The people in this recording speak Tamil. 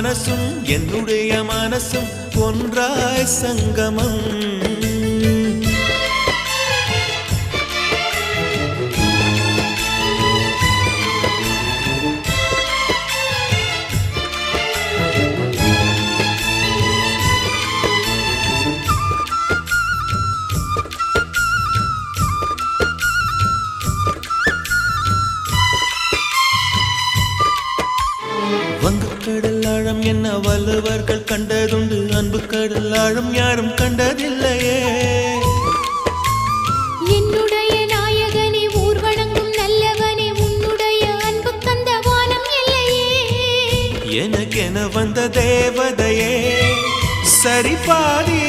மனசும் என்னுடைய மனசும் ஒன்றாய் சங்கமம். வங்கக்கடல் ஆழம் என்ன வள்ளுவர்கள் கண்டதுண்டு, அன்பு கடல் ஆழம் யாரும் கண்டதில்லையே. என்னுடைய நாயகனே ஊர்வணங்கும் நல்லவனே, உன்னுடைய அன்பு கந்த வானம் இல்லையே. எனக்கென வந்த தேவதையே, சரி பாதி